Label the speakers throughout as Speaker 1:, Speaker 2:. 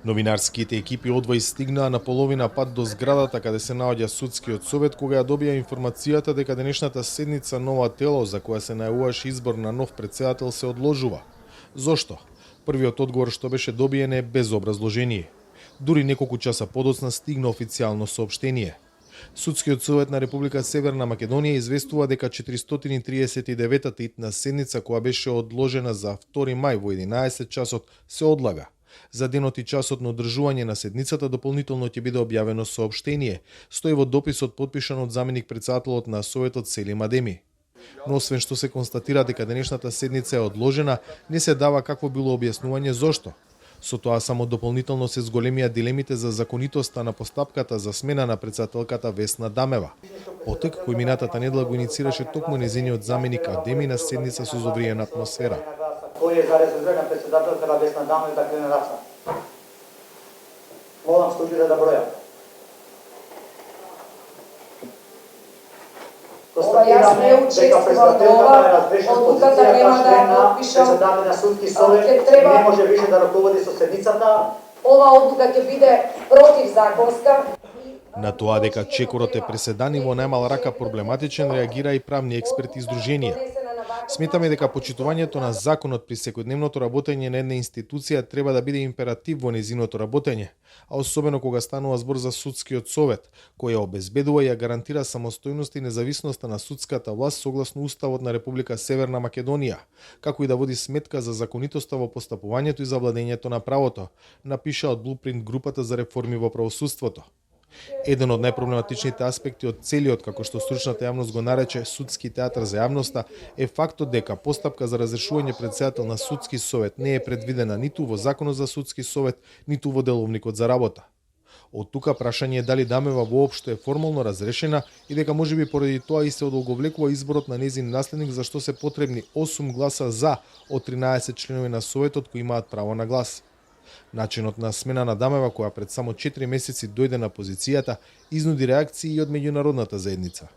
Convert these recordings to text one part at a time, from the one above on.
Speaker 1: Новинарските екипи одвај стигнаа на половина пат до зградата каде се наоѓа судскиот совет кога ја добија информацијата дека денешната седница нова тело за која се најавуваше избор на нов претседател се одложува. Зошто? Првиот одговор што беше добиен е без образложение. Дури неколку часа подоцна стигна официјално соопштение. Судскиот совет на Република Северна Македонија известува дека 439-та итна седница која беше одложена за 2 мај во 11 часот се одлага. За денот и часот на одржување на седницата дополнително ќе биде објавено соопштение, стои во дописот подпишан од заменик председателот на Советот Селим Адеми. Но освен што се констатира дека денешната седница е одложена, не се дава какво било објаснување зошто. Со тоа само дополнително се зголемија дилемите за законитоста на постапката за смена на председателката Весна Дамева. Потек кој минатата недела го иницираше токму незиниот заменик Адеми на седница со зовриена атмосфера.
Speaker 2: Кој е за резервирана председателка Весна Дамева да крене раца? Молам студиите да бројат.
Speaker 3: Јас не учествувам ова, одлуката нема да подпишам.
Speaker 2: Председател на судски совет не може више да раководи со седницата.
Speaker 3: Ова одлука ќе биде противзаконска.
Speaker 1: На тоа дека чекорот е преседан и во најмал рака проблематичен, реагира и правни експерти и здруженија. Сметаме дека почитувањето на законот при секојдневното работење на една институција треба да биде императив во незиното работење, а особено кога станува збор за судскиот совет, кој ја обезбедува и ја гарантира самостојност и независноста на судската власт согласно Уставот на Република Северна Македонија, како и да води сметка за законитоста во постапувањето и за владењето на правото, напиша од Blueprint групата за реформи во правосудството. Еден од најпроблематичните аспекти од целиот, како што стручната јавност го нарече, судски театар за јавноста, е фактот дека постапка за разрешување председател на судски совет не е предвидена ниту во Законот за судски совет, ниту во Деловникот за работа. Од тука прашање е дали Дамева воопшто е формално разрешена и дека можеби поради тоа и се одолговлекува изборот на незин наследник, за што се потребни 8 гласа за од 13 членови на советот кои имаат право на глас. Начинот на смена на Дамева, која пред само 4 месеци дојде на позицијата, изнуди реакции и од меѓународната заедница.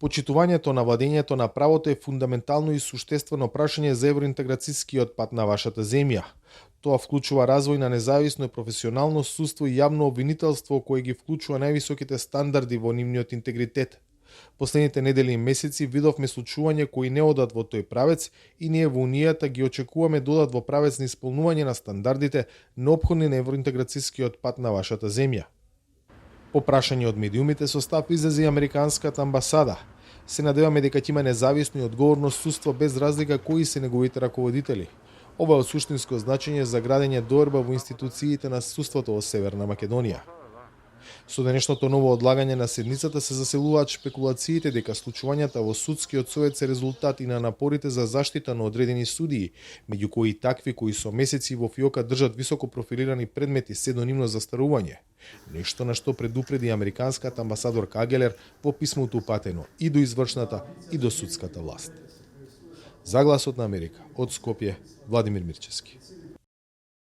Speaker 1: Почитувањето на владењето на правото е фундаментално и суштествено прашање за евроинтеграцијскиот пат на вашата земја. Тоа вклучува развој на независно и професионално судство и јавно обвинителство кое ги вклучува највисоките стандарди во нивниот интегритет. Последните недели и месеци видовме случувања кои не одат во тој правец и ние во Унијата ги очекуваме да одат во правец на исполнување на стандардите неопходни на евроинтеграцијскиот пат на вашата земја. По прашање од медиумите со став излезе и Американската амбасада. Се надеваме дека ќе има независно и одговорно судство без разлика кои се неговите раководители. Ова е од суштинско значење за градење доверба во институциите на судството во Северна Македонија. Со денешното ново одлагање на седницата се заселуваат шпекулациите дека случувањата во судскиот совет се резултат и на напорите за заштита на одредени судии, меѓу кои такви кои со месеци во фиока држат високо профилирани предмети с еднонимно застарување. Нешто на што предупреди американската амбасадорка Агелер во писмото упатено и до извршната и до судската власт. За Гласот на Америка, од Скопје, Владимир Мирчевски.